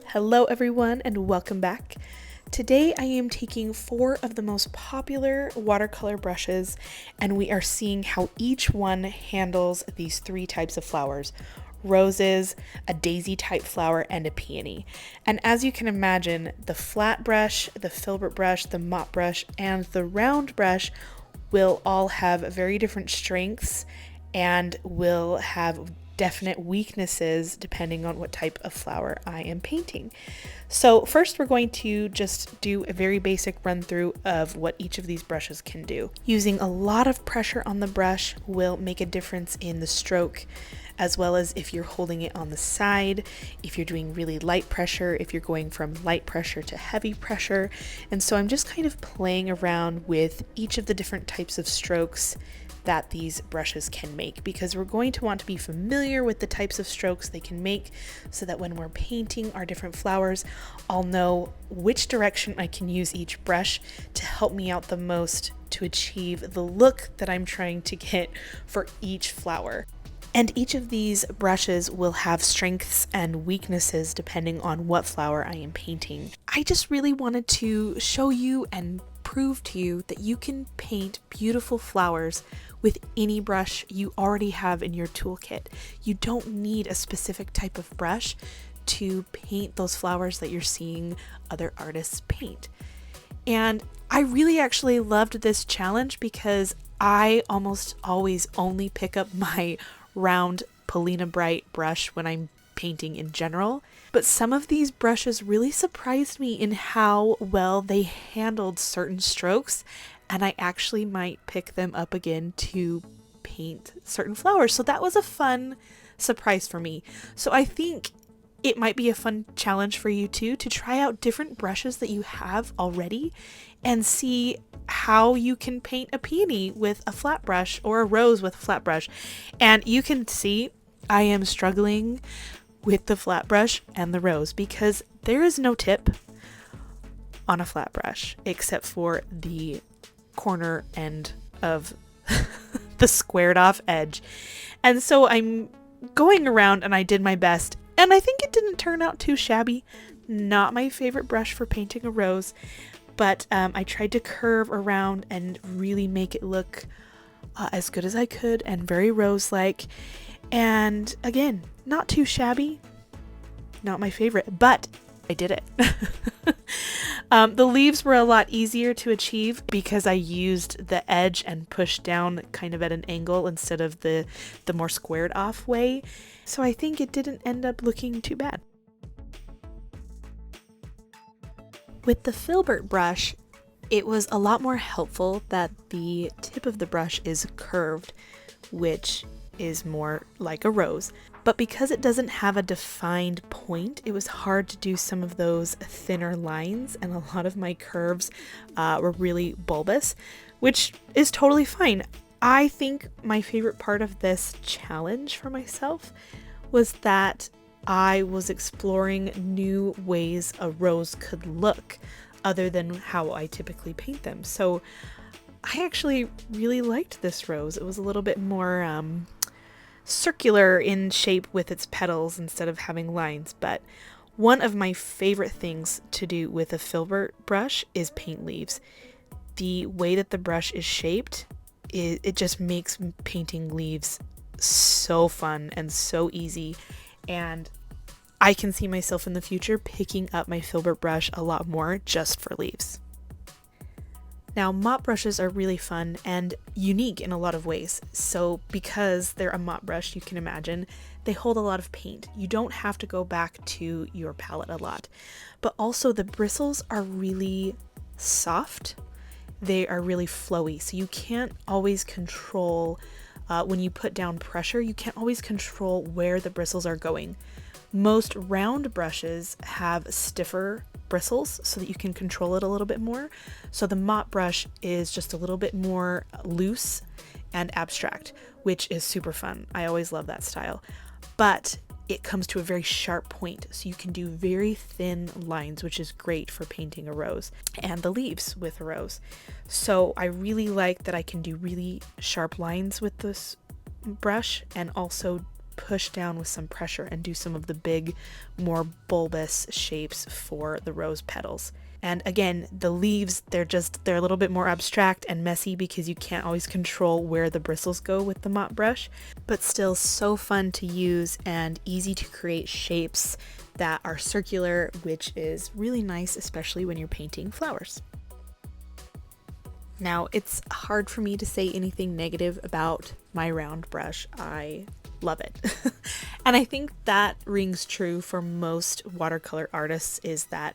Hello everyone and welcome back. Today I am taking 4 of the most popular watercolor brushes and we are seeing how each one handles these 3 types of flowers: roses, a daisy type flower, and a peony. And as you can imagine, the flat brush, the filbert brush, the mop brush, and the round brush will all have very different strengths and will have definite weaknesses depending on what type of flower I am painting. So first we're going to just do a very basic run through of what each of these brushes can do. Using a lot of pressure on the brush will make a difference in the stroke, as well as if you're holding it on the side, if you're doing really light pressure, if you're going from light pressure to heavy pressure. And so I'm just kind of playing around with each of the different types of strokes that these brushes can make, because we're going to want to be familiar with the types of strokes they can make so that when we're painting our different flowers, I'll know which direction I can use each brush to help me out the most to achieve the look that I'm trying to get for each flower. And each of these brushes will have strengths and weaknesses depending on what flower I am painting. I just really wanted to show you and prove to you that you can paint beautiful flowers with any brush you already have in your toolkit. You don't need a specific type of brush to paint those flowers that you're seeing other artists paint. And I really actually loved this challenge because I almost always only pick up my round Polina Bright brush when I'm painting in general. But some of these brushes really surprised me in how well they handled certain strokes, and I actually might pick them up again to paint certain flowers. So that was a fun surprise for me. So I think it might be a fun challenge for you too, to try out different brushes that you have already and see how you can paint a peony with a flat brush or a rose with a flat brush. And you can see I am struggling with the flat brush and the rose because there is no tip on a flat brush except for the corner end of the squared off edge. And so I'm going around and I did my best, and I think it didn't turn out too shabby. Not my favorite brush for painting a rose, but I tried to curve around and really make it look as good as I could and very rose-like. And again, not too shabby, not my favorite, but I did it. The leaves were a lot easier to achieve because I used the edge and pushed down kind of at an angle instead of the more squared off way. So I think it didn't end up looking too bad. With the Filbert brush, it was a lot more helpful that the tip of the brush is curved, which is more like a rose. But because it doesn't have a defined point, it was hard to do some of those thinner lines, and a lot of my curves were really bulbous, which is totally fine. I think my favorite part of this challenge for myself was that I was exploring new ways a rose could look other than how I typically paint them. So I actually really liked this rose. It was a little bit more circular in shape with its petals instead of having lines. But one of my favorite things to do with a Filbert brush is paint leaves. The way that the brush is shaped, it just makes painting leaves so fun and so easy. And I can see myself in the future picking up my Filbert brush a lot more just for leaves. Now, mop brushes are really fun and unique in a lot of ways. So because they're a mop brush, you can imagine, they hold a lot of paint. You don't have to go back to your palette a lot. But also the bristles are really soft. They are really flowy. So you can't always control, when you put down pressure, you can't always control where the bristles are going. Most round brushes have stiffer bristles so that you can control it a little bit more. So the mop brush is just a little bit more loose and abstract, which is super fun. I always love that style. But it comes to a very sharp point, so you can do very thin lines, which is great for painting a rose, and the leaves with a rose. So I really like that I can do really sharp lines with this brush and also push down with some pressure and do some of the big, more bulbous shapes for the rose petals. And again, the leaves, they're a little bit more abstract and messy because you can't always control where the bristles go with the mop brush, but still so fun to use and easy to create shapes that are circular, which is really nice, especially when you're painting flowers. Now, it's hard for me to say anything negative about my round brush. I love it. And I think that rings true for most watercolor artists, is that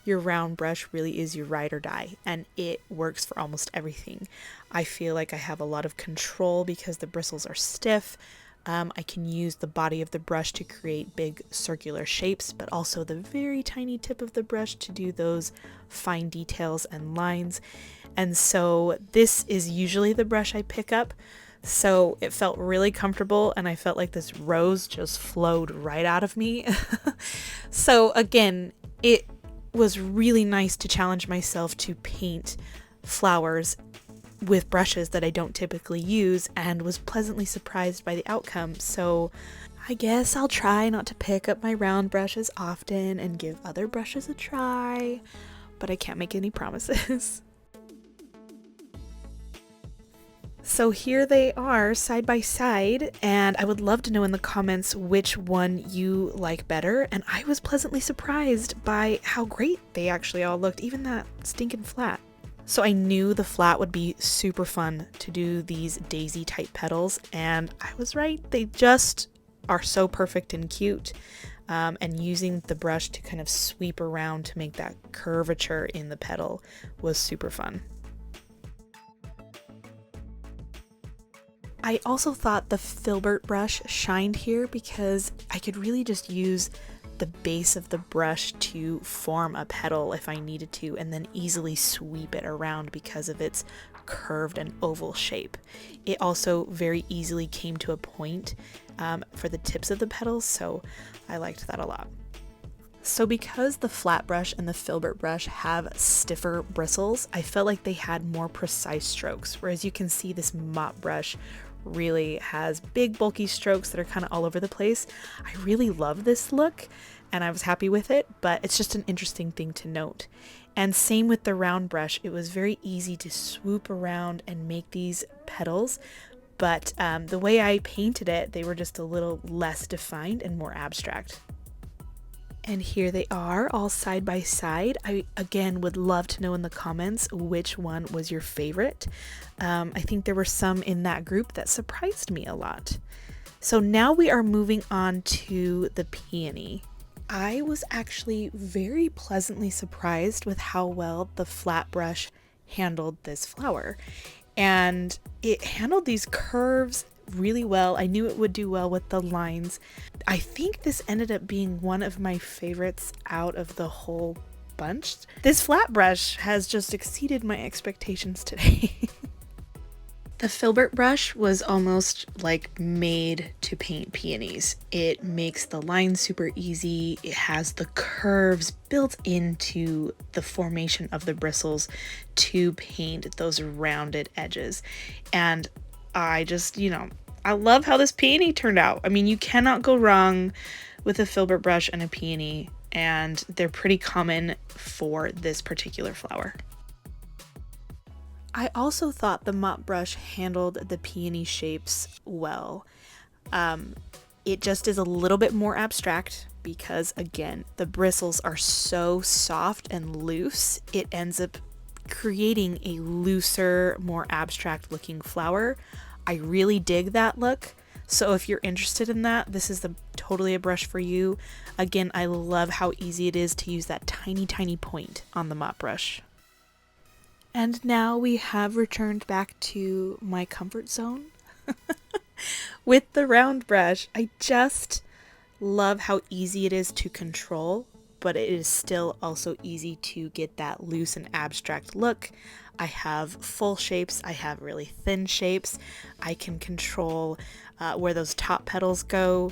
your round brush really is your ride or die, and it works for almost everything. I feel like I have a lot of control because the bristles are stiff. I can use the body of the brush to create big circular shapes, but also the very tiny tip of the brush to do those fine details and lines. And so this is usually the brush I pick up. So it felt really comfortable, and I felt like this rose just flowed right out of me. So again, it was really nice to challenge myself to paint flowers with brushes that I don't typically use, and was pleasantly surprised by the outcome. So I guess I'll try not to pick up my round brushes often and give other brushes a try, but I can't make any promises. So here they are side by side, and I would love to know in the comments which one you like better. And I was pleasantly surprised by how great they actually all looked, even that stinking flat. So I knew the flat would be super fun to do these daisy type petals, and I was right. They just are so perfect and cute. And using the brush to kind of sweep around to make that curvature in the petal was super fun. I also thought the Filbert brush shined here because I could really just use the base of the brush to form a petal if I needed to, and then easily sweep it around because of its curved and oval shape. It also very easily came to a point for the tips of the petals, so I liked that a lot. So because the flat brush and the Filbert brush have stiffer bristles, I felt like they had more precise strokes, whereas you can see this mop brush really has big bulky strokes that are kind of all over the place. I really love this look and I was happy with it, but it's just an interesting thing to note. And same with the round brush, it was very easy to swoop around and make these petals, but the way I painted it, they were just a little less defined and more abstract. And here they are all side by side. I again would love to know in the comments which one was your favorite. I think there were some in that group that surprised me a lot. So now we are moving on to the Peony. I was actually very pleasantly surprised with how well the flat brush handled this flower. And it handled these curves really well. I knew it would do well with the lines. I think this ended up being one of my favorites out of the whole bunch. This flat brush has just exceeded my expectations today. The Filbert brush was almost like made to paint peonies. It makes the lines super easy. It has the curves built into the formation of the bristles to paint those rounded edges. And I just, I love how this peony turned out. I mean, you cannot go wrong with a Filbert brush and a peony, and they're pretty common for this particular flower. I also thought the mop brush handled the peony shapes well. It just is a little bit more abstract because, again, the bristles are so soft and loose. It ends up creating a looser, more abstract looking flower. I really dig that look. So if you're interested in that, this is totally a brush for you. Again, I love how easy it is to use that tiny, tiny point on the mop brush. And now we have returned back to my comfort zone with the round brush. I just love how easy it is to control, but it is still also easy to get that loose and abstract look. I have full shapes, I have really thin shapes, I can control where those top petals go.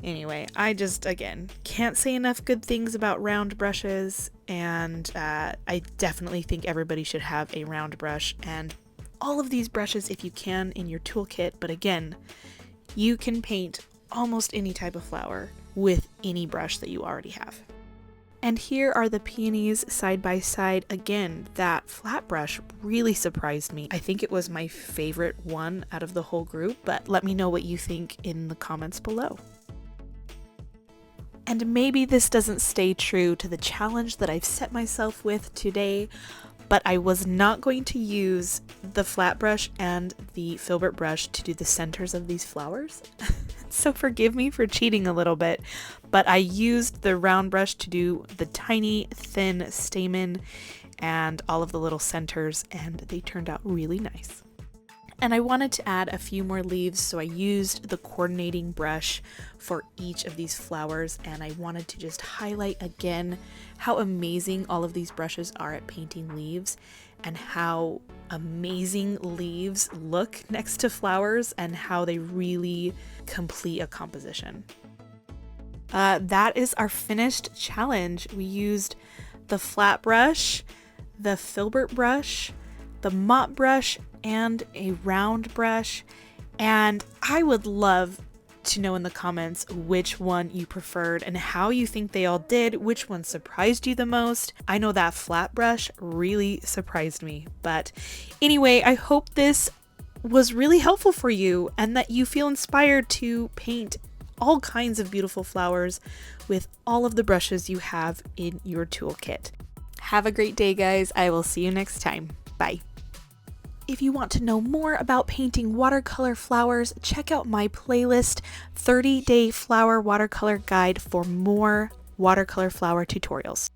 Anyway, I just, again, can't say enough good things about round brushes, and I definitely think everybody should have a round brush, and all of these brushes if you can in your toolkit, but again, you can paint almost any type of flower with any brush that you already have. And here are the peonies side by side. Again, that flat brush really surprised me. I think it was my favorite one out of the whole group, but let me know what you think in the comments below. And maybe this doesn't stay true to the challenge that I've set myself with today, but I was not going to use the flat brush and the Filbert brush to do the centers of these flowers. So forgive me for cheating a little bit, but I used the round brush to do the tiny thin stamen and all of the little centers, and they turned out really nice. And I wanted to add a few more leaves, so I used the coordinating brush for each of these flowers, and I wanted to just highlight again how amazing all of these brushes are at painting leaves, and how amazing leaves look next to flowers, and how they really complete a composition. That is our finished challenge. We used the flat brush, the Filbert brush, the mop brush, and a round brush, and I would love to know in the comments which one you preferred and how you think they all did, which one surprised you the most. I know that flat brush really surprised me, but anyway, I hope this was really helpful for you and that you feel inspired to paint all kinds of beautiful flowers with all of the brushes you have in your toolkit. Have a great day, guys. I will see you next time. Bye. If you want to know more about painting watercolor flowers, check out my playlist, 30-Day Flower Watercolor Guide, for more watercolor flower tutorials.